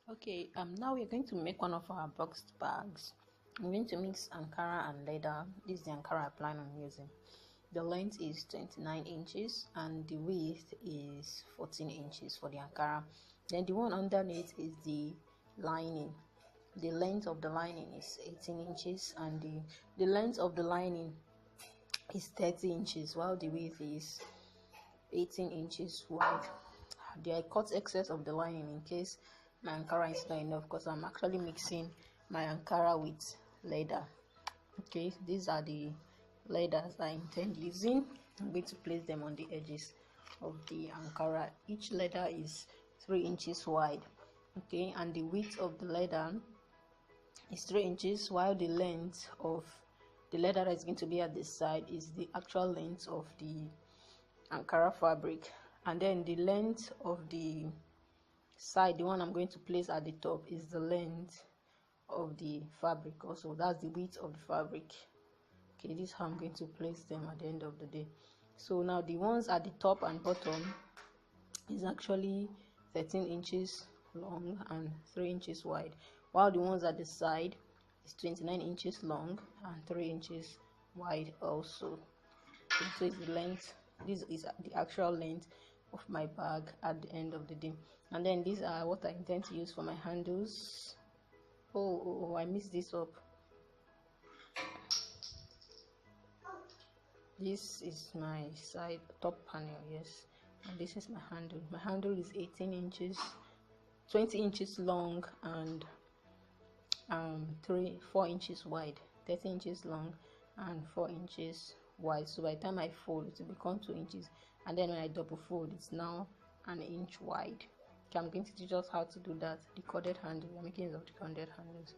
Okay, now we're going to make one of our boxed bags. I'm going to mix Ankara and leather. This is the Ankara I plan on using. The length is 29 inches and the width is 14 inches for the Ankara. Then the one underneath is the lining. The length of the lining is 18 inches and the length of the lining is 30 inches while the width is 18 inches wide. I cut excess of the lining in case my Ankara is not enough because I'm actually mixing my Ankara with leather. Okay, these are the leathers I intend using. I'm going to place them on the edges of the Ankara. Each leather is 3 inches wide. Okay, and the width of the leather is 3 inches while the length of the leather that is going to be at this side is the actual length of the Ankara fabric, and then the length of the side, the one I'm going to place at the top, is the length of the fabric also. That's the width of the fabric. Okay, this is how I'm going to place them at the end of the day. So now the ones at the top and bottom is actually 13 inches long and 3 inches wide, while the ones at the side is 29 inches long and 3 inches wide also. Okay, so it's the length. This is the actual length of my bag at the end of the day. And then these are what I intend to use for my handles. I missed this up. This is my side top panel, yes, and this is my handle. My handle is 18 inches, 20 inches long and 4 inches wide, 30 inches long and 4 inches wide. So by the time I fold, it will become 2 inches, and then when I double fold, it's now an inch wide. Okay, I'm going to teach us how to do that. The corded handle, we're making use of the corded handles.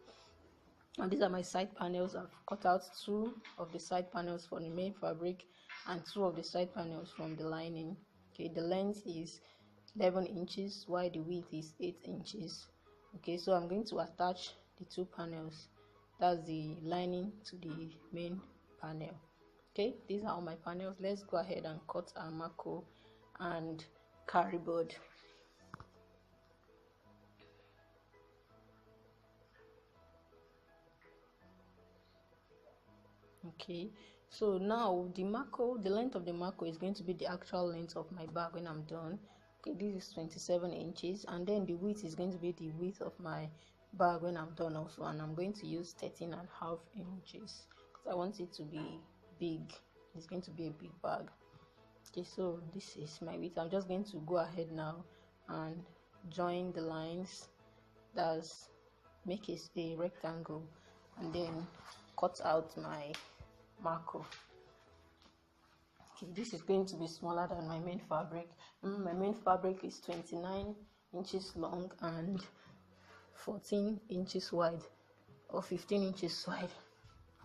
And these are my side panels. I've cut out 2 of the side panels for the main fabric and 2 of the side panels from the lining. Okay, the length is 11 inches while the width is 8 inches. Okay, so I'm going to attach the 2 panels, that's the lining, to the main panel. Okay, these are all my panels. Let's go ahead and cut our Mako and carry board. Okay, so now the length of the Mako is going to be the actual length of my bag when I'm done. Okay, this is 27 inches, and then the width is going to be the width of my bag when I'm done also, and I'm going to use 13.5 inches because I want it to be big. It's going to be a big bag. Okay, so this is my width. I'm just going to go ahead now and join the lines, that's make it a rectangle, and then cut out my Mako. Okay, this is going to be smaller than my main fabric. My main fabric is 29 inches long and 14 inches wide, or 15 inches wide,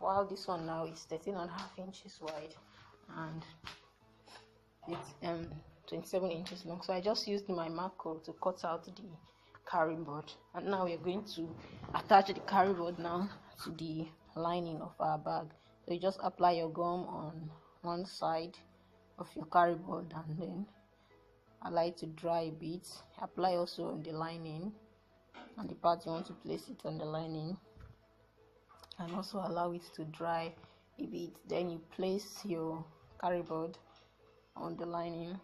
while this one now is 13.5 inches wide and it's 27 inches long. So I just used my Mako to cut out the carry board, and now we're going to attach the carry board now to the lining of our bag. So you just apply your gum on one side of your carry board and then allow it to dry a bit. Apply also on the lining and the part you want to place it on the lining, and also allow it to dry a bit. Then you place your carry board on the lining,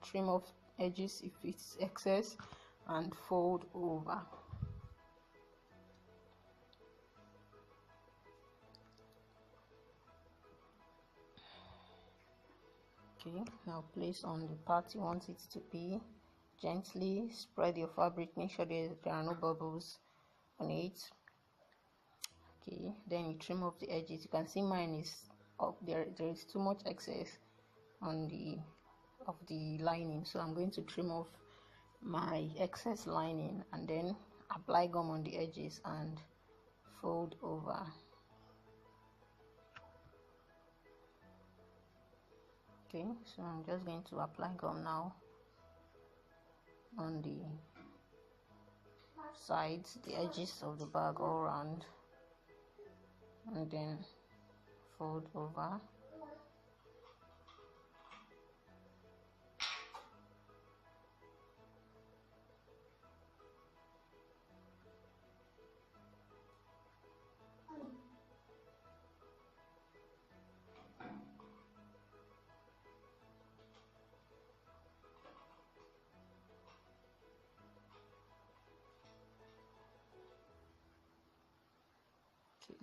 trim off edges if it's excess, and fold over. Okay, now place on the part you want it to be. Gently spread your fabric, make sure there are no bubbles on it. Okay, then you trim off the edges. You can see mine is up there. There is too much excess on the lining, so I'm going to trim off my excess lining and then apply gum on the edges and fold over. Okay, so I'm just going to apply gum now on the sides, the edges of the bag all around, and then fold over.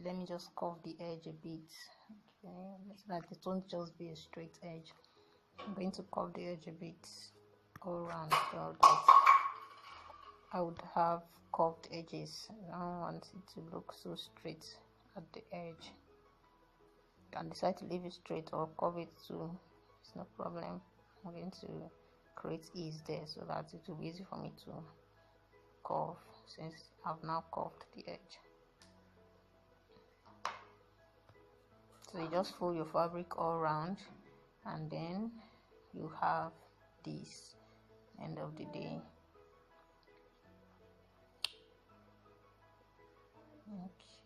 let me just curve the edge a bit, okay, so that it won't just be a straight edge. I'm going to curve the edge a bit all around so that I would have curved edges. I don't want it to look so straight at the edge. You can decide to leave it straight or curve it too, it's no problem. I'm going to create ease there so that it will be easy for me to curve since I've now curved the edge. So you just fold your fabric all around and then you have this end of the day.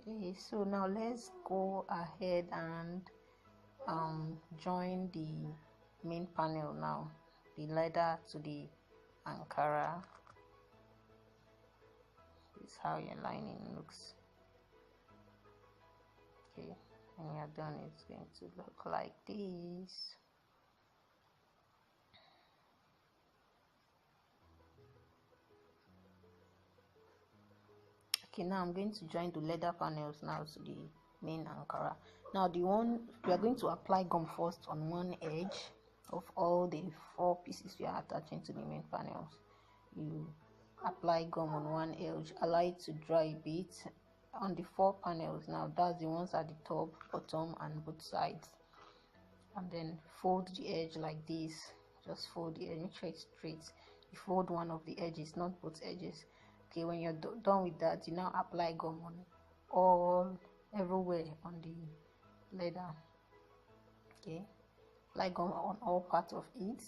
Okay, so now let's go ahead and join the main panel now, the leather to the Ankara. This is how your lining looks. Okay, when you're done, it's going to look like this. Okay, now I'm going to join the leather panels now to the main Ankara. Now we are going to apply gum first on one edge of all the 4 pieces we are attaching to the main panels. You apply gum on one edge, allow it to dry a bit on the 4 panels. Now that's the ones at the top, bottom and both sides, and then fold the edge like this. Just fold the edge, make sure it's straight. You fold one of the edges, not both edges. Okay, when you're done with that, you now apply gum on everywhere on the leather. Okay, apply gum on all parts of it,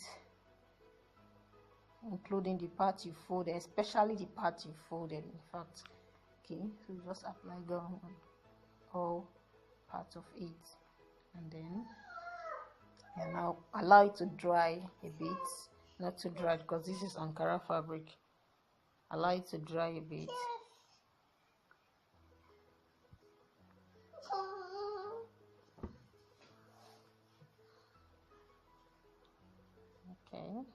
including the part you folded, especially the part you folded, in fact. Okay, so just apply gum on all parts of it, and then you now allow it to dry a bit, not too dry because this is Ankara fabric. Allow it to dry a bit. Okay,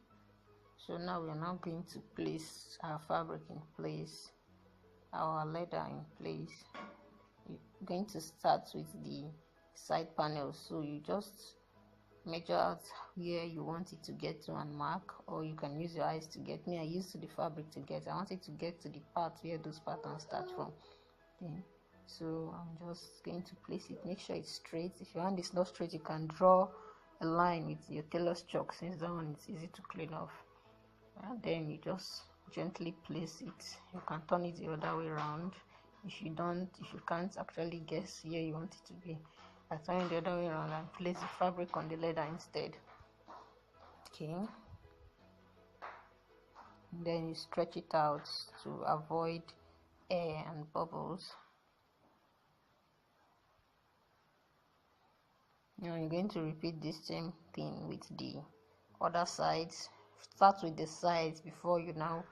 so now we are now going to place our fabric in place, our leather in place. You're going to start with the side panels, so you just measure out where you want it to get to and mark, or you can use your eyes to get. Me, I used the fabric to get. I want it to get to the part where those patterns start from. Okay, so I'm just going to place it. Make sure it's straight. If your hand is not straight, you can draw a line with your tailor's chalk, since that one is easy to clean off. And then you just gently place it. You can turn it the other way around if you can't actually guess where you want it to be. I turn it the other way around and place the fabric on the leather instead. Okay, and then you stretch it out to avoid air and bubbles. Now you're going to repeat this same thing with the other sides. Start with the sides before you now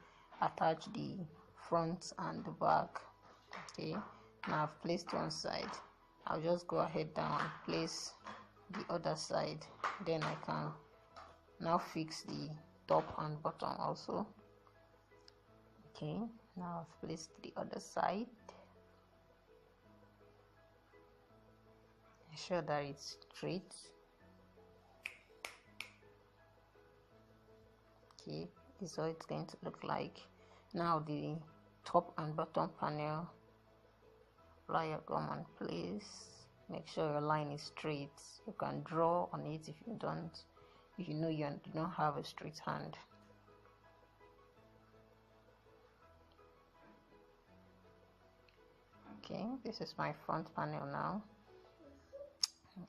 attach the front and the back. Okay, now I've placed one side. I'll just go ahead down and place the other side. Then I can now fix the top and bottom also. Okay, now I've placed the other side. Ensure that it's straight. Okay, this is what it's going to look like. Now the top and bottom panel, apply your gum and place. Make sure your line is straight. You can draw on it if you know you don't have a straight hand. Okay, this is my front panel now,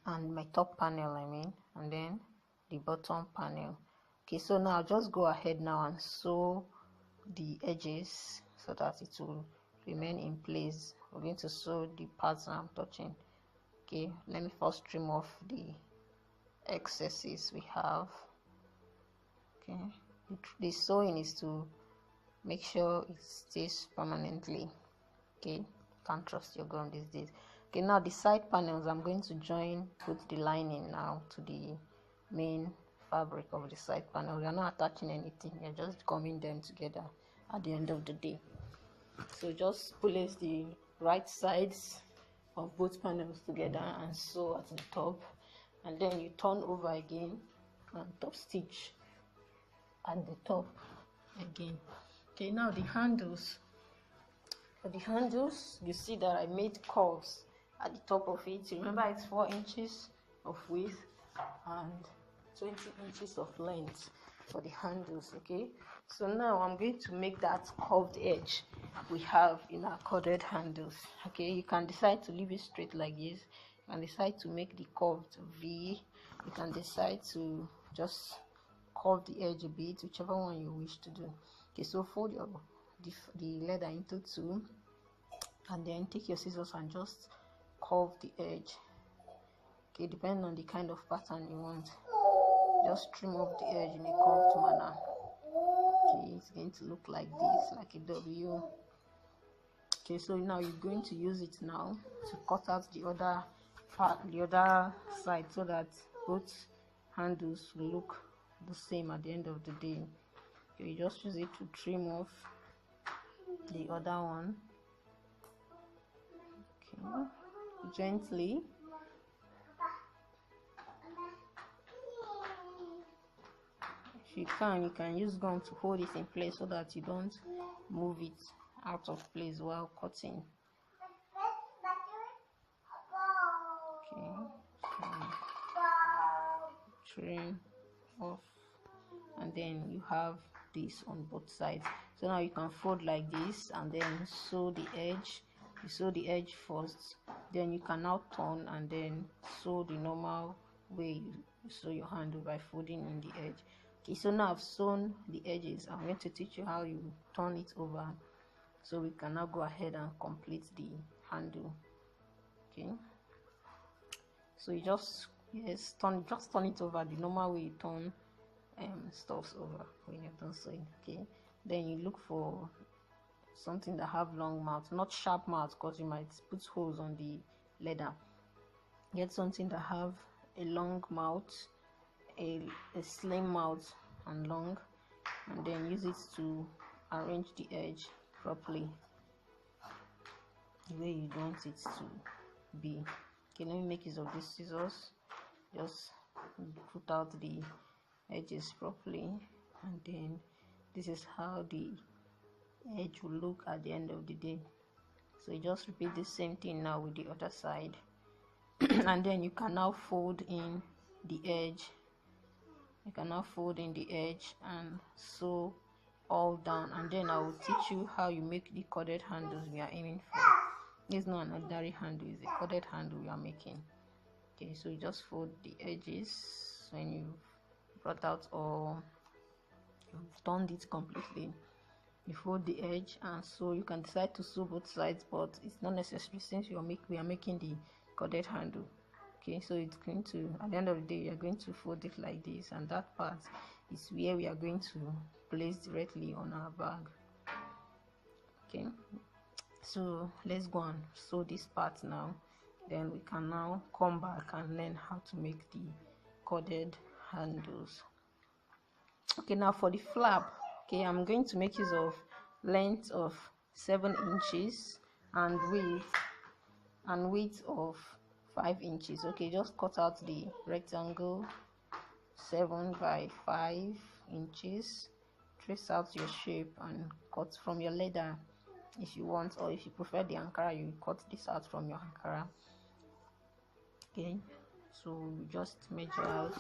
and my top panel and then the bottom panel. Okay, so now I'll just go ahead now and sew the edges so that it will remain in place. We're going to sew the parts I'm touching. Okay, let me first trim off the excesses we have. Okay, the sewing is to make sure it stays permanently. Okay, can't trust your gum these days. Okay, now the side panels, I'm going to put the lining now to the main fabric of the side panel. You're not attaching anything, you're just gumming them together at the end of the day. So just place the right sides of both panels together and sew at the top, and then you turn over again and top stitch at the top again. Okay, now the handles. For the handles, you see that I made curves at the top of it. Remember, it's 4 inches of width and 20 inches of length for the handles. Okay, so now I'm going to make that curved edge we have in our corded handles. Okay, you can decide to leave it straight like this, you can decide to make the curved V, you can decide to just curve the edge a bit, whichever one you wish to do. Okay, so fold the leather into 2, and then take your scissors and just curve the edge. Okay, depending on the kind of pattern you want, just trim off the edge in a curved manner. Okay, it's going to look like this, like a W. Okay, so now you're going to use it now to cut out the other part, the other side, so that both handles will look the same at the end of the day. Okay, you just use it to trim off the other one. Okay, gently. If you can use gum to hold it in place so that you don't move it out of place while cutting. Okay, so trim off, and then you have this on both sides. So now you can fold like this and then sew the edge. You sew the edge first, then you can now turn and then sew the normal way you sew your handle by folding in the edge. Okay, so now I've sewn the edges. I'm going to teach you how you turn it over, so we can now go ahead and complete the handle. Okay, so you just turn it over the normal way you turn stuffs over when you're done sewing. Okay, then you look for something that have long mouth, not sharp mouth, because you might put holes on the leather. Get something that have a long mouth, a slim mouth and long, and then use it to arrange the edge properly the way you want it to be. Okay, let me make use of these scissors. Just put out the edges properly, and then this is how the edge will look at the end of the day. So you just repeat the same thing now with the other side. And then you can now fold in the edge. You can now fold in the edge and sew all down, and then I will teach you how you make the corded handles we are aiming for. It's not an ordinary handle, it's a corded handle we are making. Okay, so you just fold the edges when you've brought out or you've turned it completely. You fold the edge, and so you can decide to sew both sides, but it's not necessary since we are making the corded handle. Okay, so it's going to, at the end of the day, you're going to fold it like this, and that part is where we are going to place directly on our bag. Okay, so let's go and sew this part now, then we can now come back and learn how to make the corded handles. Okay, now for the flap, okay, I'm going to make use of length of 7 inches and width of 5 inches. Okay, just cut out the rectangle 7 by 5 inches, trace out your shape and cut from your leather if you want, or if you prefer the Ankara, you cut this out from your Ankara. Okay, so you just measure out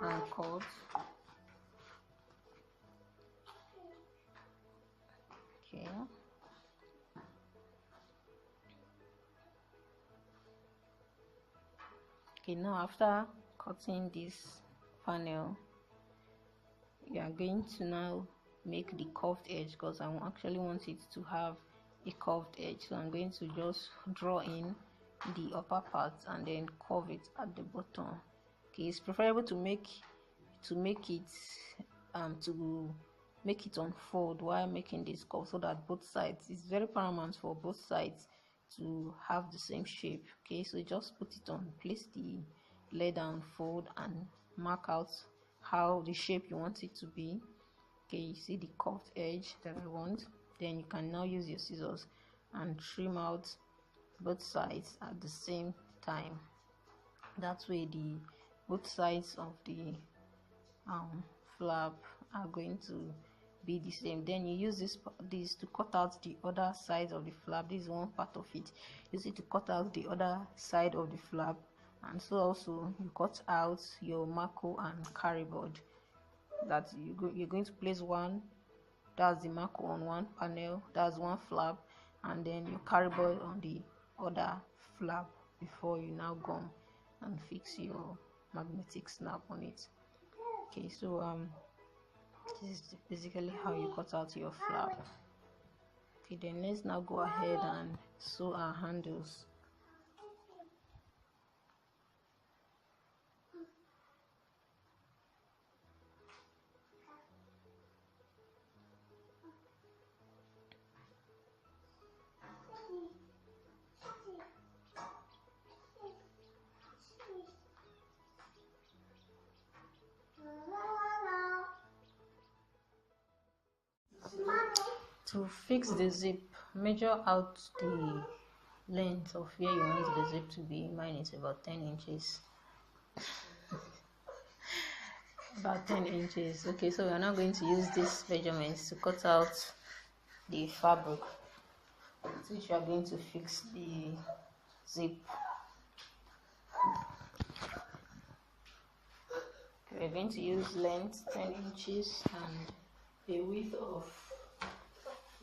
and cut. Okay, now after cutting this panel, you are going to now make the curved edge, because I actually want it to have a curved edge. So I'm going to just draw in the upper part and then curve it at the bottom. Okay, it's preferable to make it unfold while making this curve, so that both sides, it's very paramount for both sides to have the same shape. Okay, so just put it on, place the leather and fold and mark out how the shape you want it to be. Okay, you see the curved edge that I want, then you can now use your scissors and trim out both sides at the same time. That way the both sides of the flap are going to be the same. Then you use this to cut out the other side of the flap. This is one part of it. Use it to cut out the other side of the flap, and so also you cut out your mako and carry board. That you're going to place one, that's the mako on one panel, that's one flap, and then your carry board on the other flap before you now gum and fix your magnetic snap on it. Okay, so this is basically how you cut out your flap. Okay, then let's now go ahead and sew our handles. To fix the zip, measure out the length of where you want the zip to be. Mine is about 10 inches. About 10 inches. Okay, so we're now going to use these measurements to cut out the fabric with which we are going to fix the zip. We're going to use length 10 inches and a width of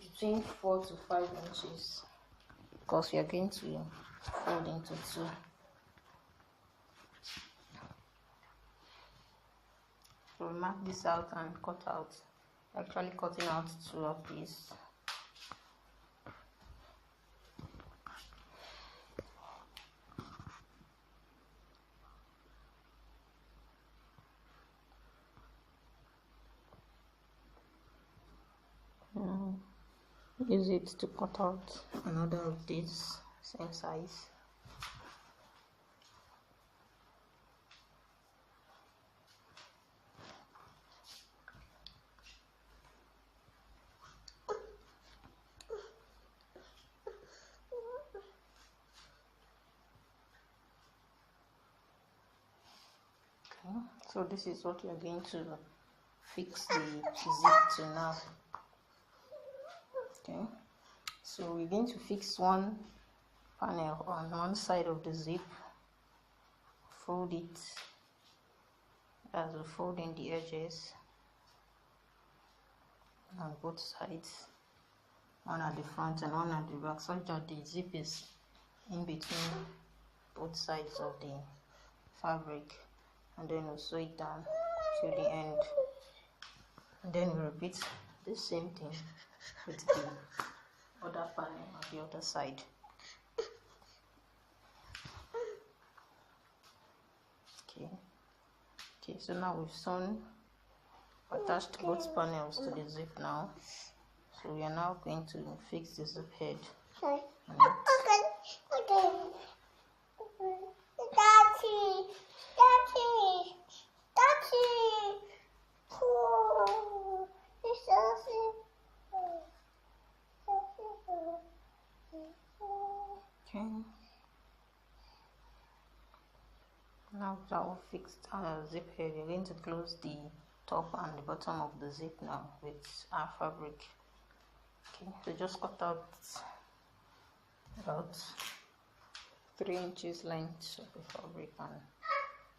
between 4 to 5 inches, because we are going to fold into two. So we mark this out and cut out, actually cutting out two of these. Use it to cut out another of these, same size. Okay, so this is what we are going to fix the zip to now. Okay, so we're going to fix one panel on one side of the zip, fold it as we fold in the edges on both sides, one at the front and one at the back, such that the zip is in between both sides of the fabric, and then we'll sew it down to the end, and then we repeat the same thing with the other panel on the other side. Okay, so now we've sewn, attached both panels to the zip now, so we are now going to fix the zip head. Okay, now that we've fixed our zip head, we're going to close the top and the bottom of the zip now with our fabric. Okay, so just cut out about 3 inches length of the fabric and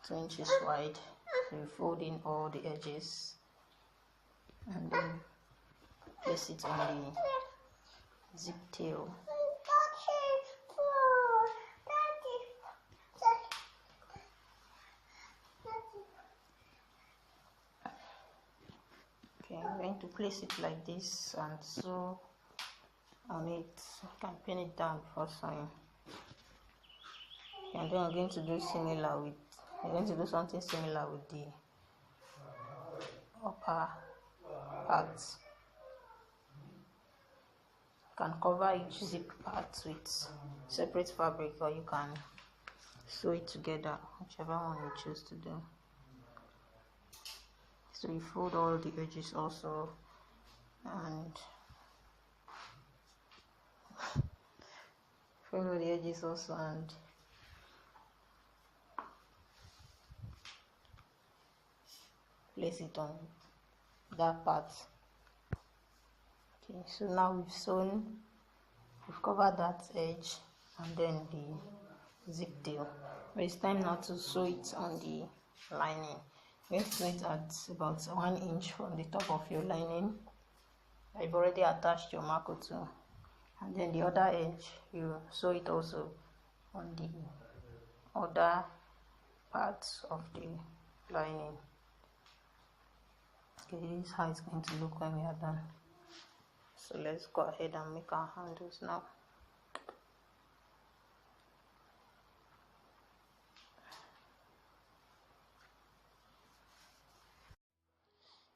2 inches wide. So we fold in all the edges and then place it on the zip tail. Okay, I'm going to place it like this and sew on it. You can pin it down before sewing. And then I'm going to do something similar with the upper parts. You can cover each zip part with separate fabric, or you can sew it together, whichever one you choose to do. So you fold all the edges also, and follow the edges also and place it on that part. Okay, so now we've covered that edge and then the zip tail. But it's time now to sew it on the lining. We're going to sew it at about 1 inch from the top of your lining. I've already attached your marker to, and then the other edge you sew it also on the other parts of the lining. Okay, this is how it's going to look when we are done. So let's go ahead and make our handles now.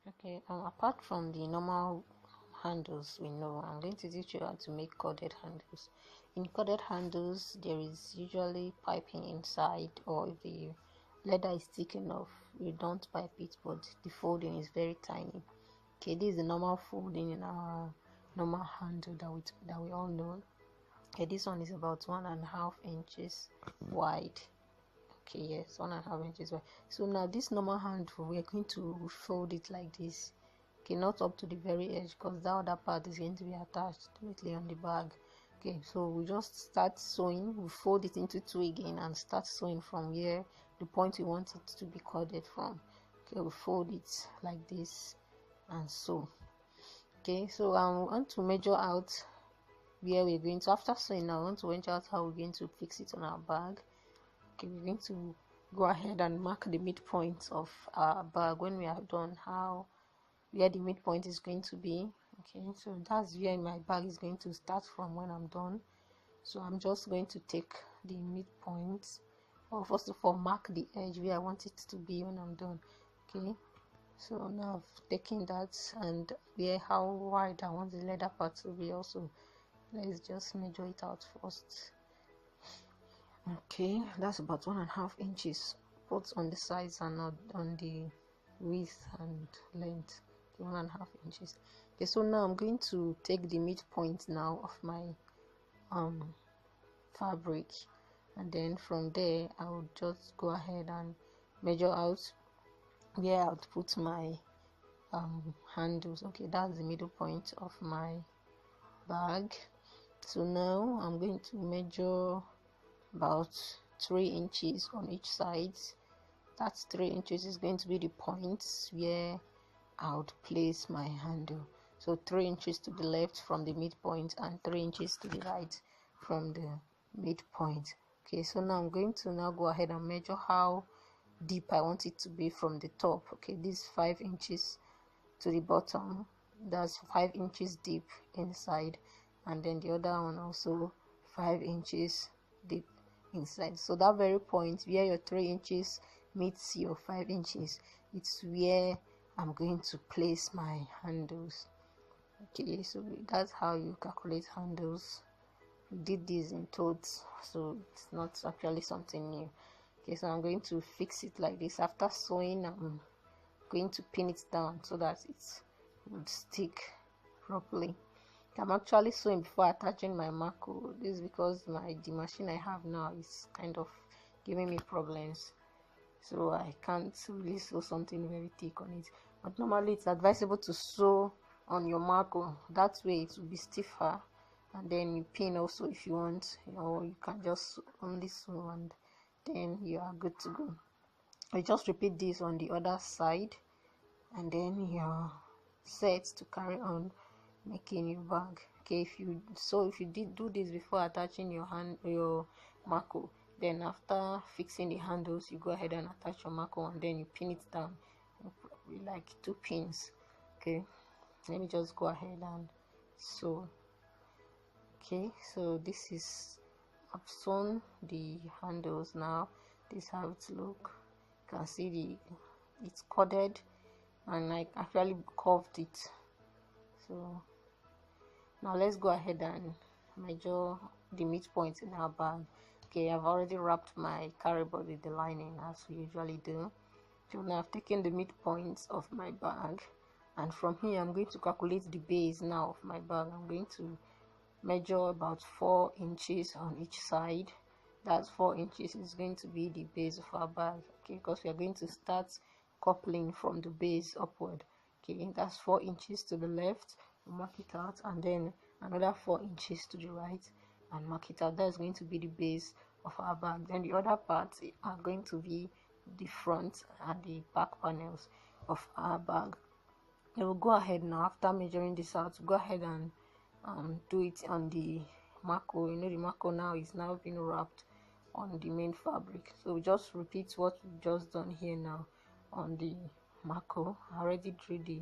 Okay, apart from the normal handles we know, I'm going to teach you how to make corded handles. In corded handles, there is usually piping inside, or if the leather is thick enough, you don't pipe it, but the folding is very tiny. Okay, this is the normal folding in our normal handle that we all know. Okay, this one is about 1.5 inches wide. Okay, yes, 1.5 inches wide. So now this normal handle, we're going to fold it like this. Okay, not up to the very edge, because that other part is going to be attached directly on the bag. Okay, so we just start sewing. We fold it into two again and start sewing from where the point we want it to be corded from. Okay, we fold it like this and sew. Okay, so I want to measure out where we're going to, after sewing now, I want to measure out how we're going to fix it on our bag. Okay, we're going to go ahead and mark the midpoint of our bag when we are done, where the midpoint is going to be. Okay, so that's where my bag is going to start from when I'm done. So I'm just going to take the midpoint, or first of all mark the edge where I want it to be when I'm done. Okay, so now I've taken that, and how wide I want the leather part to be also. Let's just measure it out first. Okay, that's about 1.5 inches, both on the sides and on the width and length. Okay, 1.5 inches. Okay, so now I'm going to take the midpoint now of my fabric, and then from there I'll just go ahead and measure out where I'll put my handles. Okay, that's the middle point of my bag. So now I'm going to measure about 3 inches on each side. That's 3 inches is going to be the points where I would place my handle. So 3 inches to the left from the midpoint and 3 inches to the right from the midpoint. Okay, so now I'm going to now go ahead and measure how deep I want it to be from the top. Okay, this 5 inches to the bottom, that's 5 inches deep inside, and then the other one also 5 inches deep inside. So that very point where your 3 inches meets your 5 inches, it's where I'm going to place my handles. Okay, so that's how you calculate handles. We did this in totes, so it's not actually something new. Okay, so I'm going to fix it like this. After sewing, I'm going to pin it down so that it would stick properly. I'm actually sewing before attaching my marker. This is because the machine I have now is kind of giving me problems, so I can't really sew something very thick on it. But normally it's advisable to sew on your marker, that way it will be stiffer, and then you pin also if you want, or you can just only sew and then you are good to go. I just repeat this on the other side, and then you're set to carry on making your bag. Okay, if you did do this before attaching your marker, then after fixing the handles, you go ahead and attach your marker, and then you pin it down like 2 pins. Okay, let me just go ahead and sew. Okay, so this is, I've sewn the handles now. This is how it look. You can see it's corded, and I actually curved it. So now let's go ahead and measure the midpoint in our bag. Okay, I've already wrapped my carry body with the lining as we usually do. So now I've taken the midpoint of my bag, and from here I'm going to calculate the base now of my bag. I'm going to measure about 4 inches on each side. That's 4 inches is going to be the base of our bag, okay, because we are going to start coupling from the base upward. Okay, that's 4 inches to the left, mark it out, and then another 4 inches to the right and mark it out. That's going to be the base of our bag. Then the other parts are going to be the front and the back panels of our bag. I will go ahead now, after measuring this out, go ahead and do it on the marco. You know, the marco now is now being wrapped on the main fabric, so just repeat what we've just done here now on the marco. I already drew the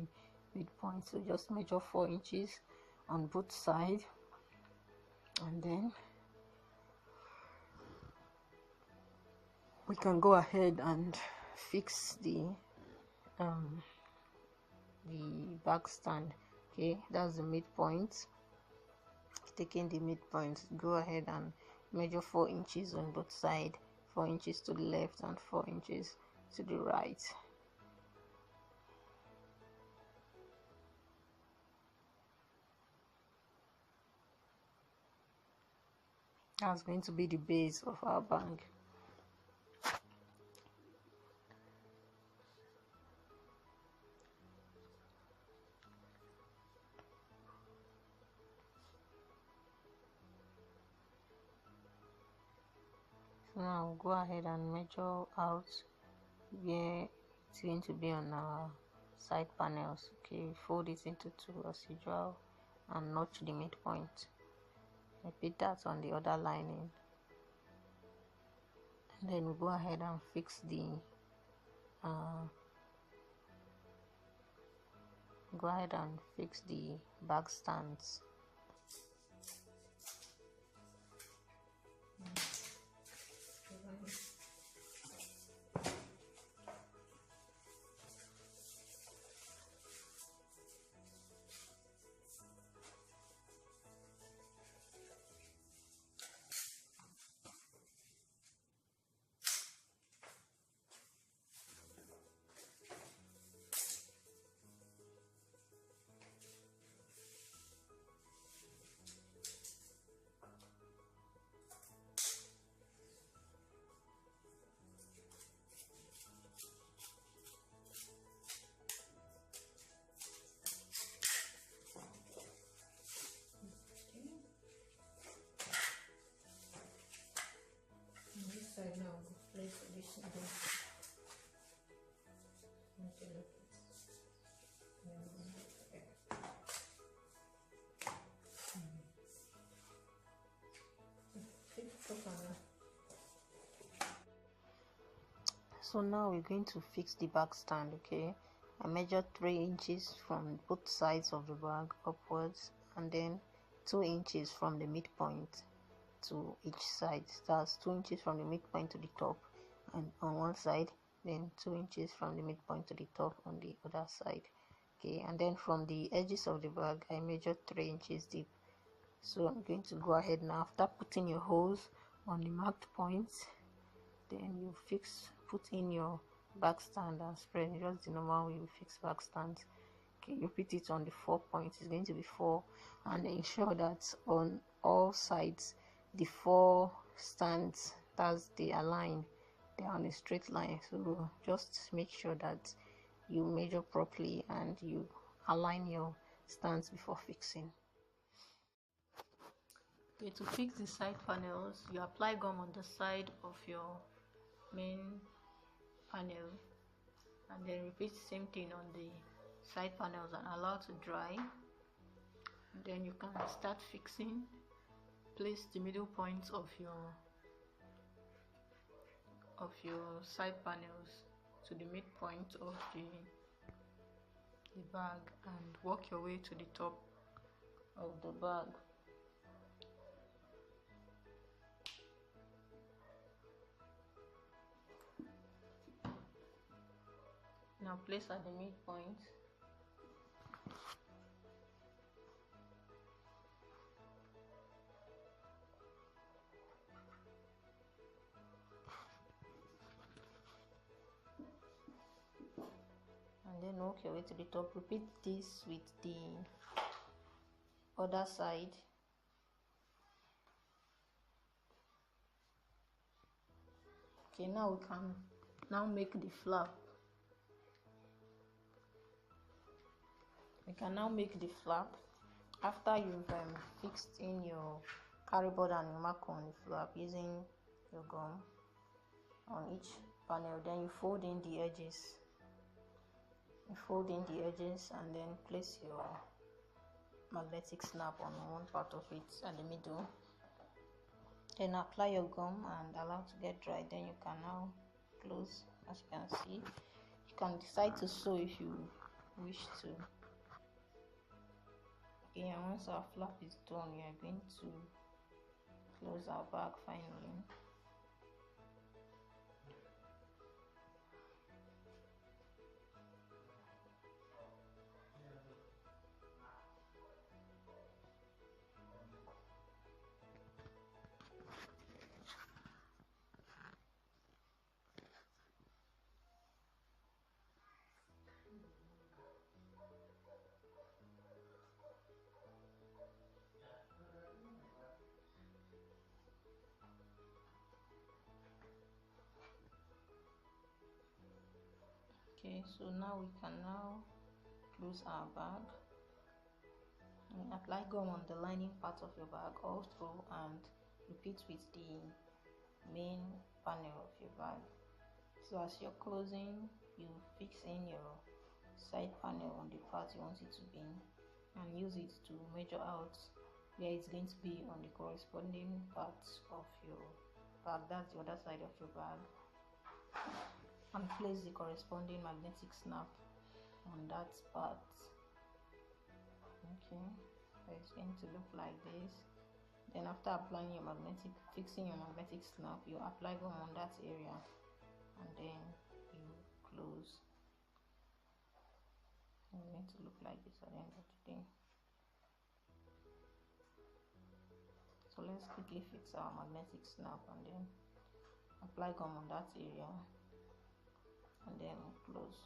midpoint, so just measure 4 inches on both sides, and then we can go ahead and fix the back stand. Okay, that's the midpoint. Taking the midpoint, go ahead and measure 4 inches on both sides, 4 inches to the left and 4 inches to the right. That's going to be the base of our bag. So now go ahead and measure out where it's going to be on our side panels. Okay, fold it into 2 as usual and notch the midpoint. Repeat that on the other lining, and then we go ahead and fix the back stands. Side now, place this again. So now we're going to fix the back stand. Okay, I measured 3 inches from both sides of the bag upwards, and then 2 inches from the midpoint to each side. That's 2 inches from the midpoint to the top and on one side, then 2 inches from the midpoint to the top on the other side. Okay, and then from the edges of the bag I measured 3 inches deep. So I'm going to go ahead now, after putting your holes on the marked points, then you put in your back stand and spread just the normal way we fix back stands. Okay, you put it on the 4 points. It's going to be 4, and ensure that on all sides the 4 stands, that's they align, they're on a straight line. So just make sure that you measure properly and you align your stands before fixing. Okay, to fix the side panels, you apply gum on the side of your main panel, and then repeat the same thing on the side panels and allow to dry. And then you can start fixing. Place the middle points of your side panels to the midpoint of the bag and work your way to the top of the bag. Now place at the midpoint. And then work your way to the top. Repeat this with the other side. Okay, now we can now make the flap. We can now make the flap after you've fixed in your carry board and your mark on the flap using your gum on each panel. Then you fold in the edges. You fold in the edges and then place your magnetic snap on one part of it at the middle. Then apply your gum and allow to get dry. Then you can now close. As you can see, you can decide to sew if you wish to. Okay, and once our flap is done, we are going to close our bag finally. Okay, so now we can now close our bag. And apply gum on the lining part of your bag all through and repeat with the main panel of your bag. So as you're closing, you fix in your side panel on the part you want it to be and use it to measure out where it's going to be on the corresponding part of your bag. That's the other side of your bag, and place the corresponding magnetic snap on that part. Okay, so it's going to look like this. Then after applying your fixing your magnetic snap, you apply gum on that area and then you close. It's going to look like this at the end of the day. So let's quickly fix our magnetic snap and then apply gum on that area and then close.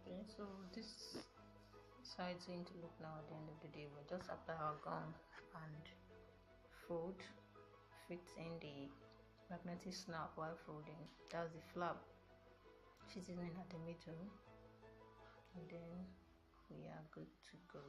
Okay, so this is how it's going to look now at the end of the day. We'll just apply our gum and fold, fix in the magnetic snap while folding. That's the flap, fitting in at the middle, and then we are good to go.